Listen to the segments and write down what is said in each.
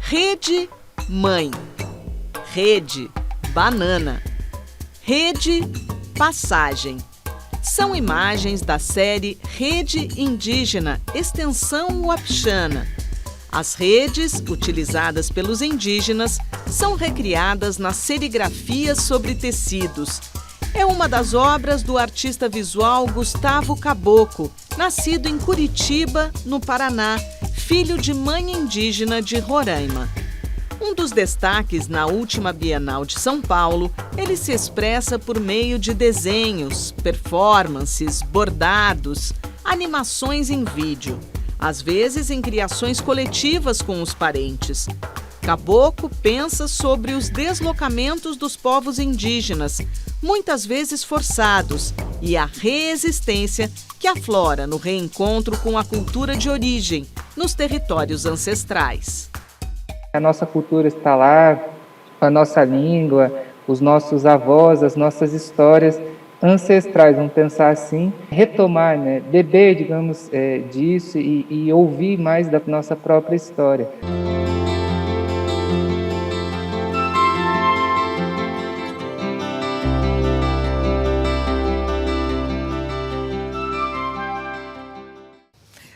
Rede, mãe. Rede, banana. Rede, passagem. São imagens da série Rede Indígena Extensão Uapixana. As redes, utilizadas pelos indígenas, são recriadas nas serigrafias sobre tecidos. É uma das obras do artista visual Gustavo Caboclo, nascido em Curitiba, no Paraná, filho de mãe indígena de Roraima. Um dos destaques na última Bienal de São Paulo, ele se expressa por meio de desenhos, performances, bordados, animações em vídeo, às vezes em criações coletivas com os parentes. Caboclo pensa sobre os deslocamentos dos povos indígenas, muitas vezes forçados, e a resistência que aflora no reencontro com a cultura de origem, nos territórios ancestrais. A nossa cultura está lá, a nossa língua, os nossos avós, as nossas histórias ancestrais, vamos pensar assim, retomar, beber, digamos, disso e ouvir mais da nossa própria história.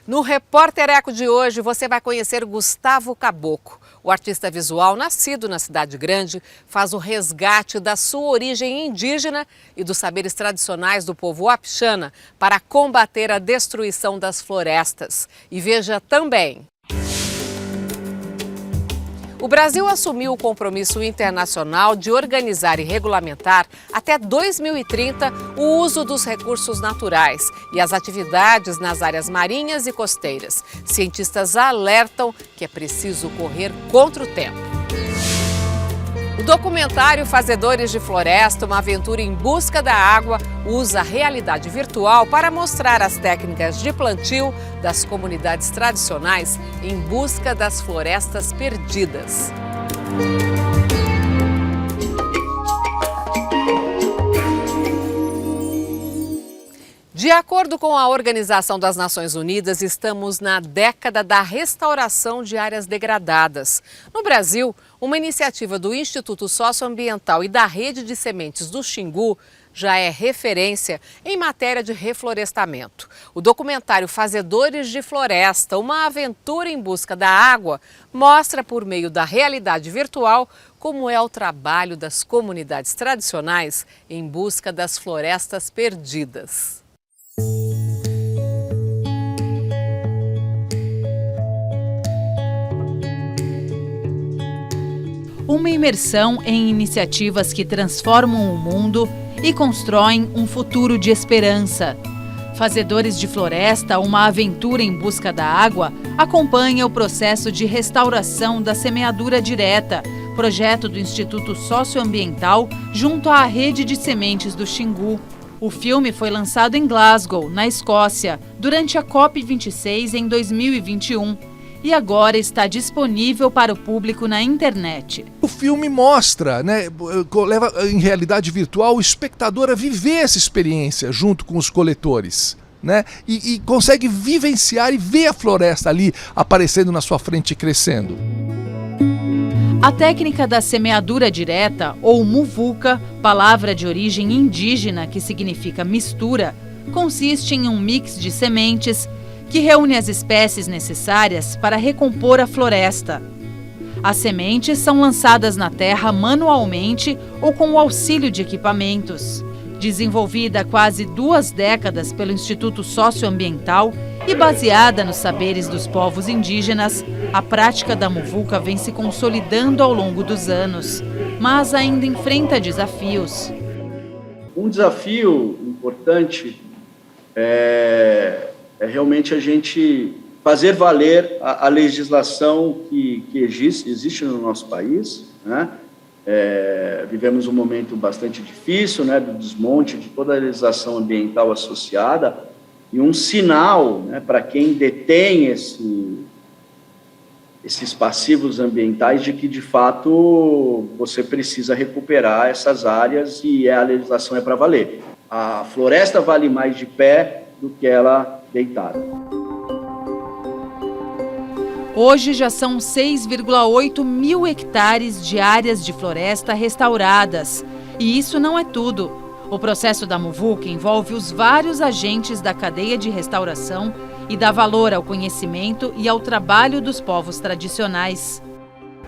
No Repórter Eco de hoje, você vai conhecer Gustavo Caboclo. O artista visual, nascido na Cidade Grande, faz o resgate da sua origem indígena e dos saberes tradicionais do povo Uapixana para combater a destruição das florestas. E veja também. O Brasil assumiu o compromisso internacional de organizar e regulamentar até 2030 o uso dos recursos naturais e as atividades nas áreas marinhas e costeiras. Cientistas alertam que é preciso correr contra o tempo. O documentário Fazedores de Floresta, uma aventura em busca da água, usa a realidade virtual para mostrar as técnicas de plantio das comunidades tradicionais em busca das florestas perdidas. De acordo com a Organização das Nações Unidas, estamos na década da restauração de áreas degradadas. No Brasil, uma iniciativa do Instituto Socioambiental e da Rede de Sementes do Xingu já é referência em matéria de reflorestamento. O documentário Fazedores de Floresta, uma aventura em busca da água, mostra por meio da realidade virtual como é o trabalho das comunidades tradicionais em busca das florestas perdidas. Uma imersão em iniciativas que transformam o mundo e constroem um futuro de esperança. Fazedores de Floresta, uma aventura em busca da água, acompanha o processo de restauração da semeadura direta, projeto do Instituto Socioambiental junto à Rede de Sementes do Xingu. O filme foi lançado em Glasgow, na Escócia, durante a COP26 em 2021 e agora está disponível para o público na internet. O filme mostra, leva em realidade virtual o espectador a viver essa experiência junto com os coletores. E consegue vivenciar e ver a floresta ali aparecendo na sua frente e crescendo. A técnica da semeadura direta, ou muvuca, palavra de origem indígena que significa mistura, consiste em um mix de sementes que reúne as espécies necessárias para recompor a floresta. As sementes são lançadas na terra manualmente ou com o auxílio de equipamentos. Desenvolvida há quase 2 décadas pelo Instituto Socioambiental e baseada nos saberes dos povos indígenas, a prática da muvuca vem se consolidando ao longo dos anos, mas ainda enfrenta desafios. Um desafio importante é realmente a gente fazer valer a legislação que existe no nosso país, vivemos um momento bastante difícil, do desmonte de toda a legislação ambiental associada, e um sinal para quem detém esses passivos ambientais de que, de fato, você precisa recuperar essas áreas e a legislação é para valer. A floresta vale mais de pé do que ela deitada. Hoje já são 6,8 mil hectares de áreas de floresta restauradas. E isso não é tudo. O processo da muvuca envolve os vários agentes da cadeia de restauração e dá valor ao conhecimento e ao trabalho dos povos tradicionais.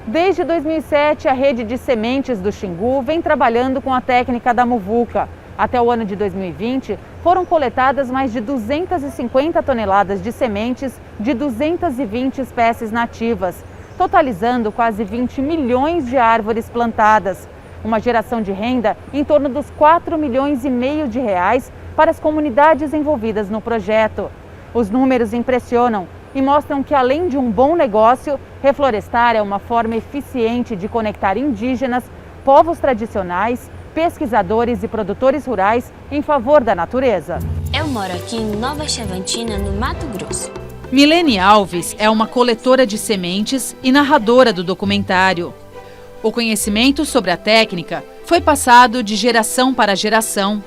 Desde 2007, a rede de sementes do Xingu vem trabalhando com a técnica da muvuca. Até o ano de 2020, foram coletadas mais de 250 toneladas de sementes de 220 espécies nativas, totalizando quase 20 milhões de árvores plantadas. Uma geração de renda em torno dos 4,5 milhões de reais para as comunidades envolvidas no projeto. Os números impressionam e mostram que, além de um bom negócio, reflorestar é uma forma eficiente de conectar indígenas, povos tradicionais, pesquisadores e produtores rurais em favor da natureza. Eu moro aqui em Nova Chavantina, no Mato Grosso. Milene Alves é uma coletora de sementes e narradora do documentário. O conhecimento sobre a técnica foi passado de geração para geração.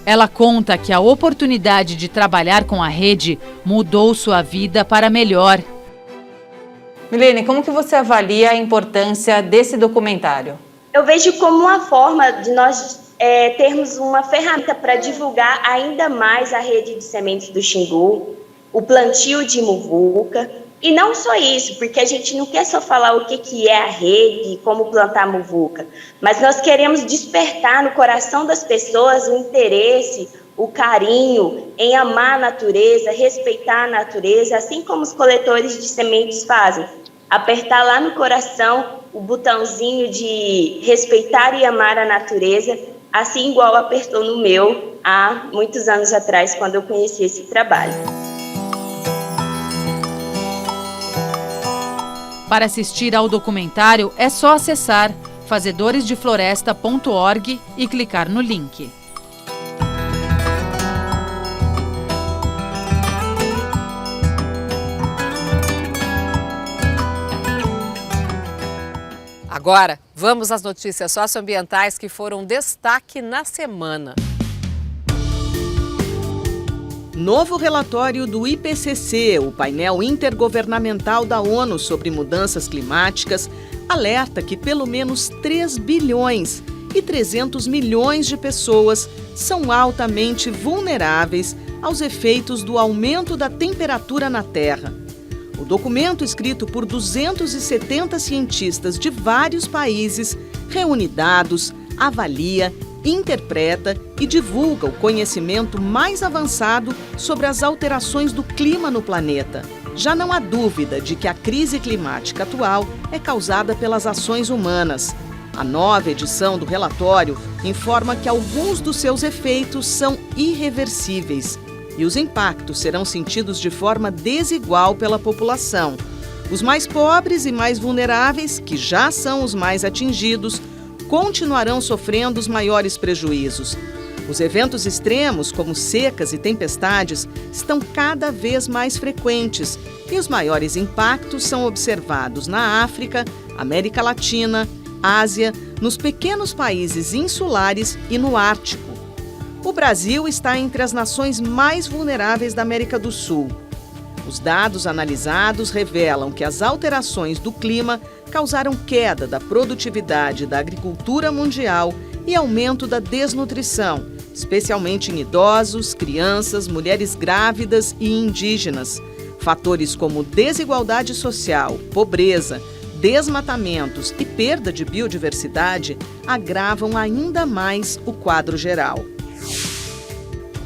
Ela conta que a oportunidade de trabalhar com a rede mudou sua vida para melhor. Milene, como que você avalia a importância desse documentário? Eu vejo como uma forma de nós termos uma ferramenta para divulgar ainda mais a rede de sementes do Xingu, o plantio de muvuca. E não só isso, porque a gente não quer só falar o que é a rede, como plantar muvuca, mas nós queremos despertar no coração das pessoas o interesse, o carinho em amar a natureza, respeitar a natureza, assim como os coletores de sementes fazem. Apertar lá no coração o botãozinho de respeitar e amar a natureza, assim igual apertou no meu há muitos anos atrás, quando eu conheci esse trabalho. Para assistir ao documentário, é só acessar fazedoresdefloresta.org e clicar no link. Agora, vamos às notícias socioambientais que foram destaque na semana. Novo relatório do IPCC, o painel intergovernamental da ONU sobre mudanças climáticas, alerta que pelo menos 3 bilhões e 300 milhões de pessoas são altamente vulneráveis aos efeitos do aumento da temperatura na Terra. O documento, escrito por 270 cientistas de vários países, reúne dados, avalia, interpreta e divulga o conhecimento mais avançado sobre as alterações do clima no planeta. Já não há dúvida de que a crise climática atual é causada pelas ações humanas. A nova edição do relatório informa que alguns dos seus efeitos são irreversíveis e os impactos serão sentidos de forma desigual pela população. Os mais pobres e mais vulneráveis, que já são os mais atingidos, continuarão sofrendo os maiores prejuízos. Os eventos extremos, como secas e tempestades, estão cada vez mais frequentes e os maiores impactos são observados na África, América Latina, Ásia, nos pequenos países insulares e no Ártico. O Brasil está entre as nações mais vulneráveis da América do Sul. Os dados analisados revelam que as alterações do clima causaram queda da produtividade da agricultura mundial e aumento da desnutrição, especialmente em idosos, crianças, mulheres grávidas e indígenas. Fatores como desigualdade social, pobreza, desmatamentos e perda de biodiversidade agravam ainda mais o quadro geral.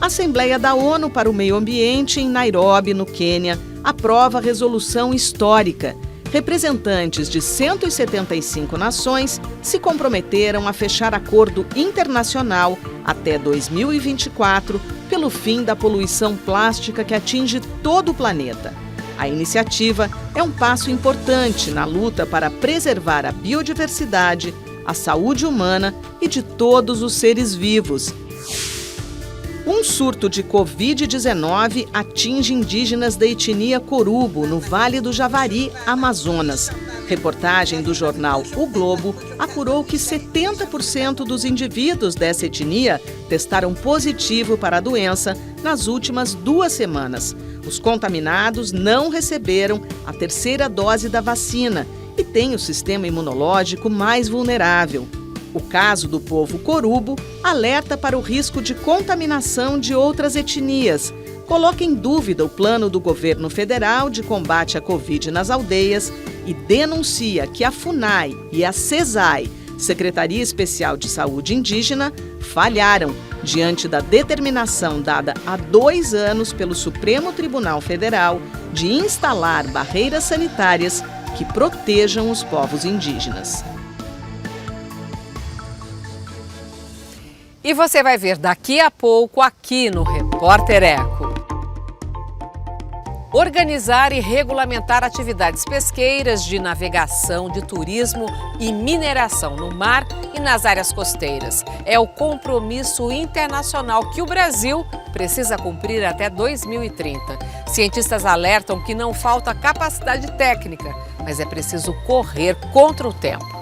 A Assembleia da ONU para o Meio Ambiente, em Nairobi, no Quênia, aprova a resolução histórica. Representantes de 175 nações se comprometeram a fechar acordo internacional até 2024 pelo fim da poluição plástica que atinge todo o planeta. A iniciativa é um passo importante na luta para preservar a biodiversidade, a saúde humana e de todos os seres vivos. Um surto de Covid-19 atinge indígenas da etnia Corubo, no Vale do Javari, Amazonas. Reportagem do jornal O Globo apurou que 70% dos indivíduos dessa etnia testaram positivo para a doença nas últimas 2 semanas. Os contaminados não receberam a 3ª dose da vacina e têm o sistema imunológico mais vulnerável. O caso do povo corubo alerta para o risco de contaminação de outras etnias, coloca em dúvida o plano do governo federal de combate à Covid nas aldeias e denuncia que a FUNAI e a CESAI, Secretaria Especial de Saúde Indígena, falharam diante da determinação dada há 2 anos pelo Supremo Tribunal Federal de instalar barreiras sanitárias que protejam os povos indígenas. E você vai ver daqui a pouco aqui no Repórter Eco. Organizar e regulamentar atividades pesqueiras, de navegação, de turismo e mineração no mar e nas áreas costeiras. É o compromisso internacional que o Brasil precisa cumprir até 2030. Cientistas alertam que não falta capacidade técnica, mas é preciso correr contra o tempo.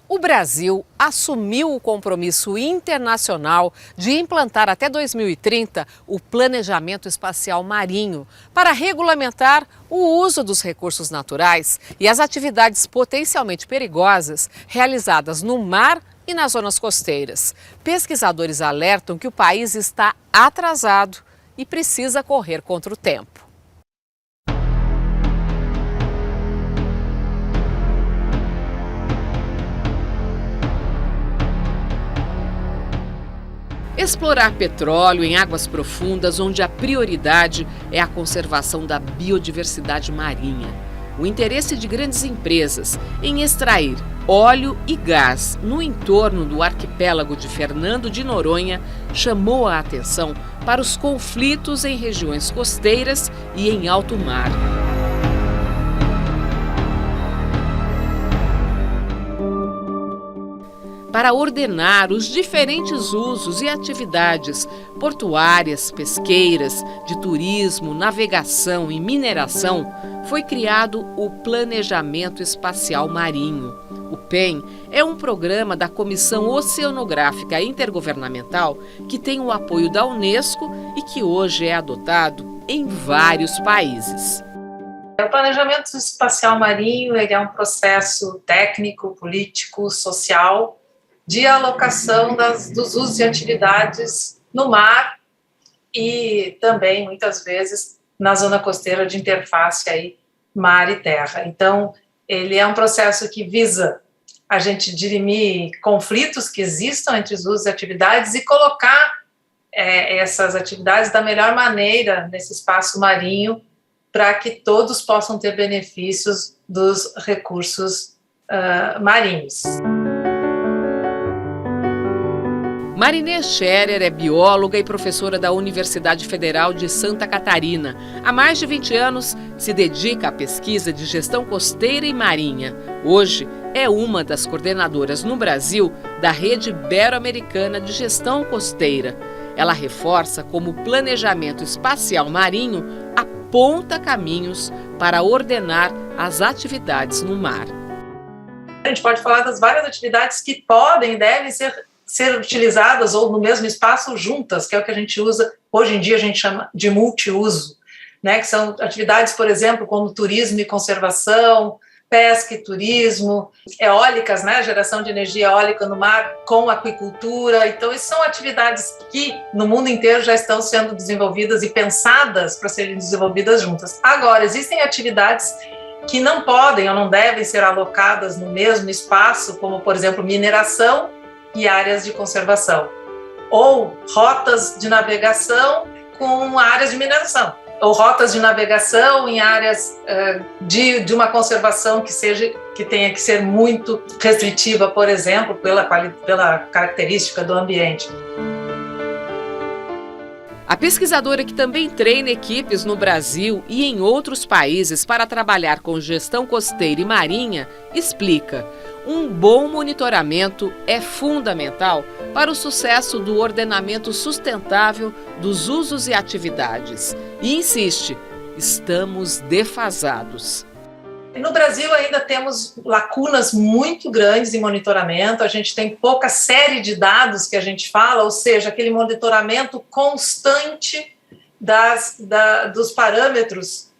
O Brasil assumiu o compromisso internacional de implantar até 2030 o planejamento espacial marinho para regulamentar o uso dos recursos naturais e as atividades potencialmente perigosas realizadas no mar e nas zonas costeiras. Pesquisadores alertam que o país está atrasado e precisa correr contra o tempo. Explorar petróleo em águas profundas, onde a prioridade é a conservação da biodiversidade marinha. O interesse de grandes empresas em extrair óleo e gás no entorno do arquipélago de Fernando de Noronha chamou a atenção para os conflitos em regiões costeiras e em alto mar. Para ordenar os diferentes usos e atividades portuárias, pesqueiras, de turismo, navegação e mineração, foi criado o Planejamento Espacial Marinho. O PEM é um programa da Comissão Oceanográfica Intergovernamental que tem o apoio da Unesco e que hoje é adotado em vários países. O planejamento espacial marinho ele é um processo técnico, político, social de alocação dos usos e atividades no mar e também, muitas vezes, na zona costeira de interface aí, mar e terra. Então, ele é um processo que visa a gente dirimir conflitos que existam entre os usos e atividades e colocar essas atividades da melhor maneira nesse espaço marinho para que todos possam ter benefícios dos recursos marinhos. Marinê Scherer é bióloga e professora da Universidade Federal de Santa Catarina. Há mais de 20 anos se dedica à pesquisa de gestão costeira e marinha. Hoje é uma das coordenadoras no Brasil da Rede Ibero-Americana de Gestão Costeira. Ela reforça como o planejamento espacial marinho aponta caminhos para ordenar as atividades no mar. A gente pode falar das várias atividades que podem e devem ser utilizadas ou no mesmo espaço juntas, que é o que a gente usa, hoje em dia a gente chama de multiuso, né, que são atividades, por exemplo, como turismo e conservação, pesca e turismo, eólicas, né, geração de energia eólica no mar com aquicultura. Então, isso são atividades que no mundo inteiro já estão sendo desenvolvidas e pensadas para serem desenvolvidas juntas. Agora, existem atividades que não podem ou não devem ser alocadas no mesmo espaço, como, por exemplo, mineração e áreas de conservação, ou rotas de navegação com áreas de mineração, ou rotas de navegação em áreas de uma conservação que tenha que ser muito restritiva, por exemplo, pela característica do ambiente. A pesquisadora, que também treina equipes no Brasil e em outros países para trabalhar com gestão costeira e marinha, explica: um bom monitoramento é fundamental para o sucesso do ordenamento sustentável dos usos e atividades. E insiste: estamos defasados. No Brasil ainda temos lacunas muito grandes em monitoramento, a gente tem pouca série de dados que a gente fala, ou seja, aquele monitoramento constante dos parâmetros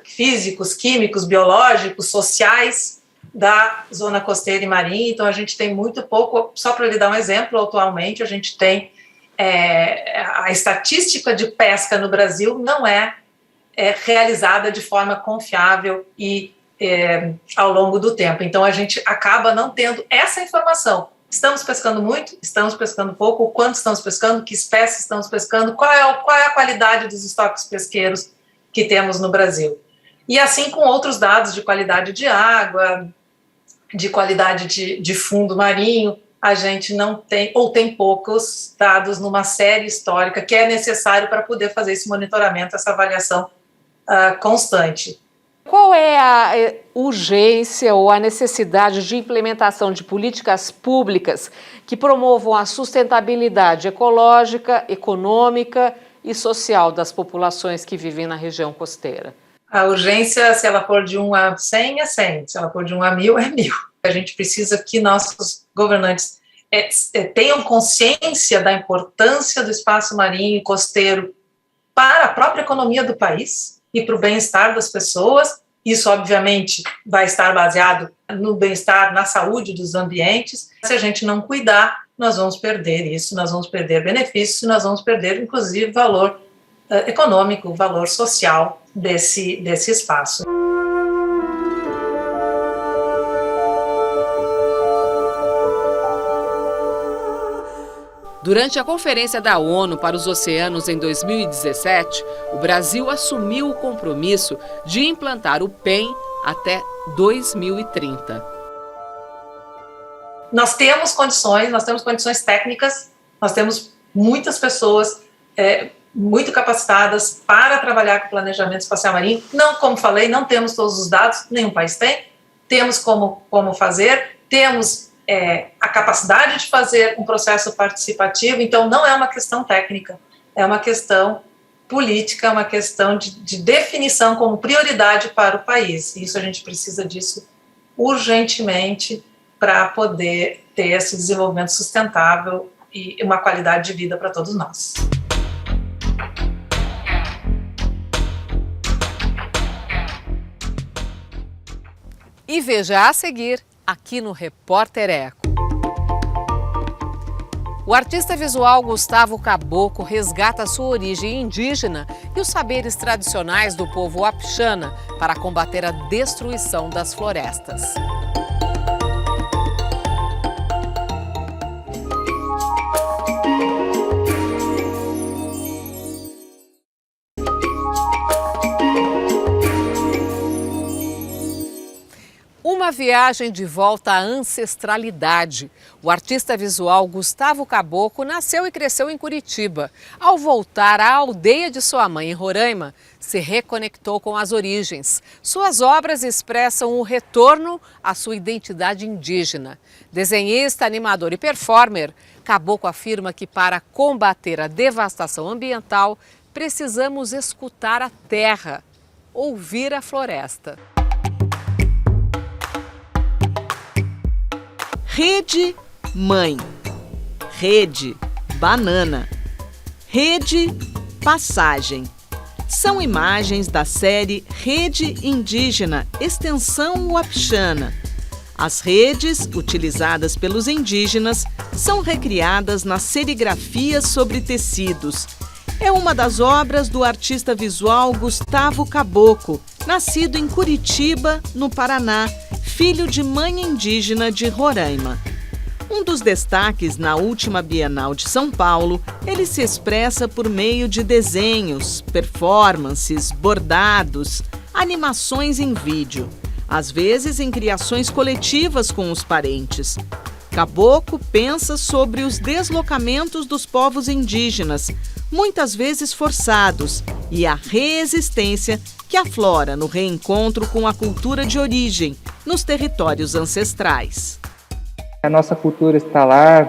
físicos, químicos, biológicos, sociais da zona costeira e marinha. Então a gente tem muito pouco. Só para lhe dar um exemplo, atualmente a gente tem a estatística de pesca no Brasil não é realizada de forma confiável e ao longo do tempo. Então a gente acaba não tendo essa informação. Estamos pescando muito? Estamos pescando pouco? O quanto estamos pescando? Que espécies estamos pescando? Qual é a qualidade dos estoques pesqueiros que temos no Brasil? E assim com outros dados de qualidade de água, de qualidade de fundo marinho, a gente não tem, ou tem poucos dados numa série histórica que é necessário para poder fazer esse monitoramento, essa avaliação constante. Qual é a urgência ou a necessidade de implementação de políticas públicas que promovam a sustentabilidade ecológica, econômica e social das populações que vivem na região costeira? A urgência, se ela for de 1 a 100, é 100. Se ela for de 1 a 1000, é 1000. A gente precisa que nossos governantes tenham consciência da importância do espaço marinho e costeiro para a própria economia do país e para o bem-estar das pessoas. Isso, obviamente, vai estar baseado no bem-estar, na saúde dos ambientes. Se a gente não cuidar, nós vamos perder isso, nós vamos perder benefícios, nós vamos perder, inclusive, valor econômico, valor social desse espaço. Durante a Conferência da ONU para os Oceanos em 2017, o Brasil assumiu o compromisso de implantar o PEN até 2030. Nós temos condições técnicas, nós temos muitas pessoas muito capacitadas para trabalhar com planejamento espacial marinho. Não, como falei, não temos todos os dados, nenhum país tem, temos como fazer, temos a capacidade de fazer um processo participativo. Então não é uma questão técnica, é uma questão política, é uma questão de definição como prioridade para o país. E isso a gente precisa disso urgentemente para poder ter esse desenvolvimento sustentável e uma qualidade de vida para todos nós. E veja a seguir, aqui no Repórter Eco. O artista visual Gustavo Caboclo resgata sua origem indígena e os saberes tradicionais do povo Wapixana para combater a destruição das florestas. Uma viagem de volta à ancestralidade. O artista visual Gustavo Caboclo nasceu e cresceu em Curitiba. Ao voltar à aldeia de sua mãe em Roraima, se reconectou com as origens. Suas obras expressam o retorno à sua identidade indígena. Desenhista, animador e performer, Caboclo afirma que para combater a devastação ambiental, precisamos escutar a terra, ouvir a floresta. Rede mãe, rede banana, rede passagem. São imagens da série Rede Indígena Extensão Wapixana. As redes, utilizadas pelos indígenas, são recriadas nas serigrafias sobre tecidos. É uma das obras do artista visual Gustavo Caboclo, nascido em Curitiba, no Paraná, filho de mãe indígena de Roraima. Um dos destaques na última Bienal de São Paulo, ele se expressa por meio de desenhos, performances, bordados, animações em vídeo, às vezes em criações coletivas com os parentes. Caboclo pensa sobre os deslocamentos dos povos indígenas, muitas vezes forçados, e a reexistência que aflora no reencontro com a cultura de origem, nos territórios ancestrais. A nossa cultura está lá,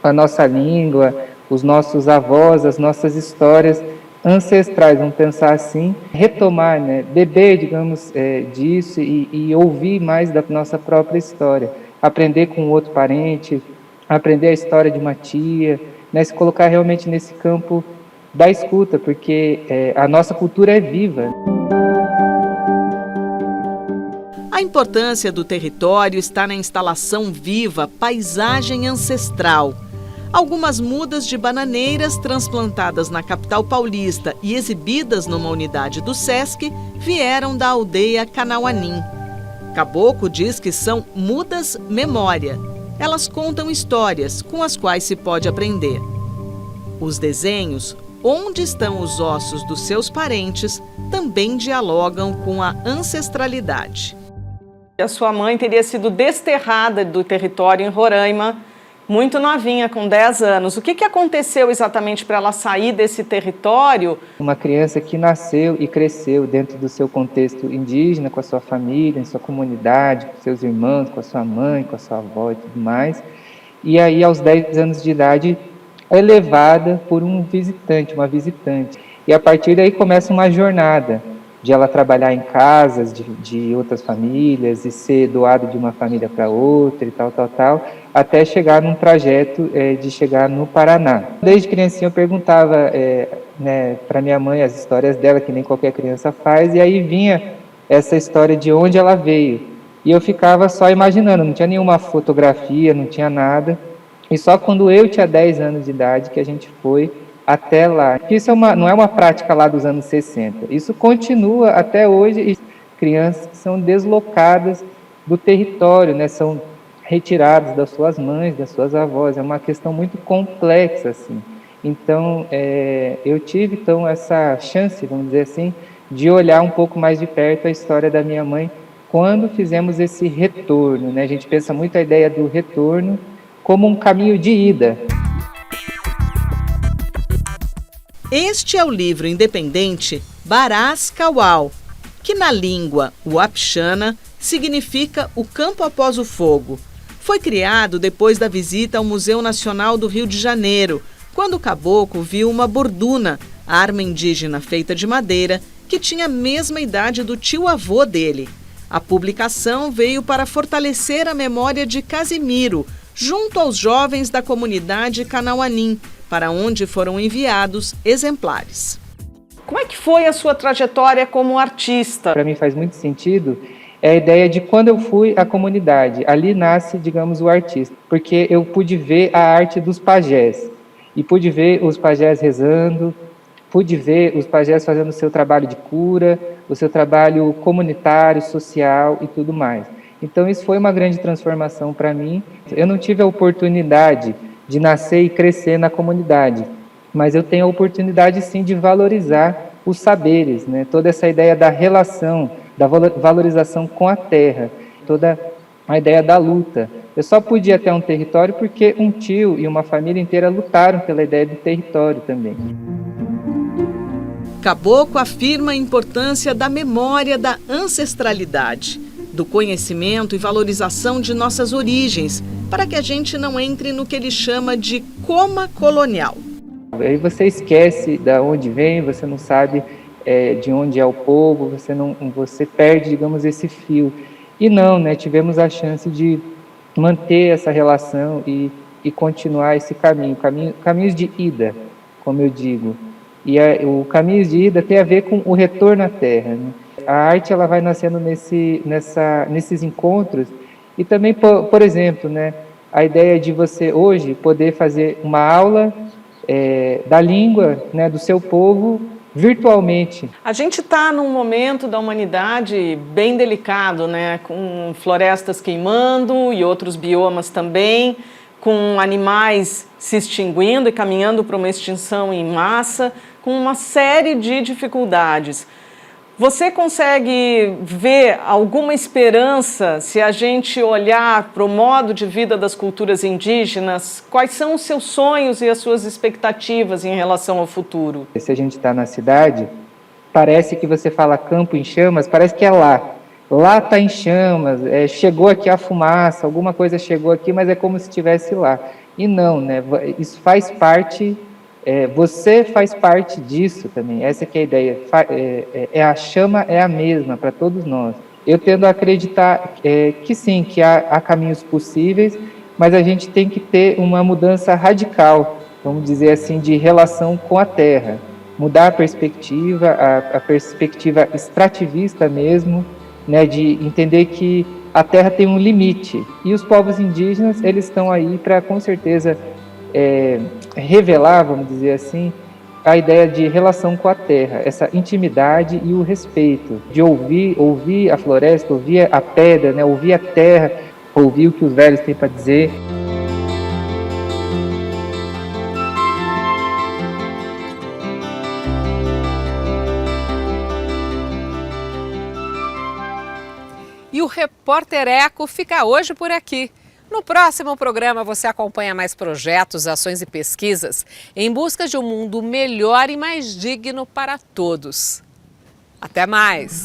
a nossa língua, os nossos avós, as nossas histórias ancestrais, vamos pensar assim, retomar, né? Beber, digamos, disso e ouvir mais da nossa própria história, aprender com outro parente, aprender a história de uma tia, né? Se colocar realmente nesse campo da escuta, porque a nossa cultura é viva. A importância do território está na instalação viva Paisagem Ancestral. Algumas mudas de bananeiras transplantadas na capital paulista e exibidas numa unidade do SESC vieram da aldeia Canauanim. Caboclo diz que são mudas memória. Elas contam histórias com as quais se pode aprender. Os desenhos, onde estão os ossos dos seus parentes, também dialogam com a ancestralidade. A sua mãe teria sido desterrada do território em Roraima, muito novinha, com 10 anos. O que aconteceu exatamente para ela sair desse território? Uma criança que nasceu e cresceu dentro do seu contexto indígena, com a sua família, em sua comunidade, com seus irmãos, com a sua mãe, com a sua avó e tudo mais. E aí, aos 10 anos de idade, é levada por um visitante, uma visitante. E a partir daí começa uma jornada de ela trabalhar em casas de outras famílias e ser doado de uma família para outra e tal, até chegar num trajeto de chegar no Paraná. Desde criancinha eu perguntava para minha mãe as histórias dela, que nem qualquer criança faz, e aí vinha essa história de onde ela veio. E eu ficava só imaginando, não tinha nenhuma fotografia, não tinha nada. E só quando eu tinha 10 anos de idade que a gente foi até lá. Isso não é uma prática lá dos anos 60. Isso continua até hoje. Crianças que são deslocadas do território, né? São retiradas das suas mães, das suas avós. É uma questão muito complexa, assim. Então, eu tive então essa chance, vamos dizer assim, de olhar um pouco mais de perto a história da minha mãe quando fizemos esse retorno, né? A gente pensa muito a ideia do retorno como um caminho de ida. Este é o livro independente Barás Kawal, que na língua Wapixana significa o campo após o fogo. Foi criado depois da visita ao Museu Nacional do Rio de Janeiro, quando o caboclo viu uma borduna, arma indígena feita de madeira, que tinha a mesma idade do tio-avô dele. A publicação veio para fortalecer a memória de Casimiro, junto aos jovens da comunidade Canauanim, para onde foram enviados exemplares. Como é que foi a sua trajetória como artista? Para mim faz muito sentido a ideia de quando eu fui à comunidade. Ali nasce, digamos, o artista, porque eu pude ver a arte dos pajés, e pude ver os pajés rezando, pude ver os pajés fazendo o seu trabalho de cura, o seu trabalho comunitário, social e tudo mais. Então isso foi uma grande transformação para mim. Eu não tive a oportunidade de nascer e crescer na comunidade, mas eu tenho a oportunidade sim de valorizar os saberes, né? Toda essa ideia da relação, da valorização com a terra, toda a ideia da luta. Eu só pude ir até um território porque um tio e uma família inteira lutaram pela ideia do território também. Caboclo afirma a importância da memória da ancestralidade, do conhecimento e valorização de nossas origens, para que a gente não entre no que ele chama de coma colonial. Aí você esquece de onde vem, você não sabe de onde é o povo, você perde, digamos, esse fio. E não, né? Tivemos a chance de manter essa relação e continuar esse caminhos de ida, como eu digo. E o caminho de ida tem a ver com o retorno à terra, né? A arte ela vai nascendo nesses encontros. E também, por exemplo, né, a ideia de você hoje poder fazer uma aula da língua, né, do seu povo virtualmente. A gente está num momento da humanidade bem delicado, né, com florestas queimando e outros biomas também, com animais se extinguindo e caminhando para uma extinção em massa, com uma série de dificuldades. Você consegue ver alguma esperança se a gente olhar para o modo de vida das culturas indígenas? Quais são os seus sonhos e as suas expectativas em relação ao futuro? Se a gente está na cidade, parece que você fala campo em chamas, parece que é lá. Lá está em chamas, chegou aqui a fumaça, alguma coisa chegou aqui, mas é como se estivesse lá. E não, né? Isso faz parte, você faz parte disso também, essa que é a ideia. A chama é a mesma para todos nós. Eu tendo a acreditar que sim, que há caminhos possíveis, mas a gente tem que ter uma mudança radical, vamos dizer assim, de relação com a terra. Mudar a perspectiva, a perspectiva extrativista mesmo, né, de entender que a terra tem um limite. E os povos indígenas, eles estão aí para, com certeza, revelar, vamos dizer assim, a ideia de relação com a terra, essa intimidade e o respeito, de ouvir a floresta, ouvir a pedra, né, ouvir a terra, ouvir o que os velhos têm para dizer. E o Repórter Eco fica hoje por aqui. No próximo programa você acompanha mais projetos, ações e pesquisas em busca de um mundo melhor e mais digno para todos. Até mais!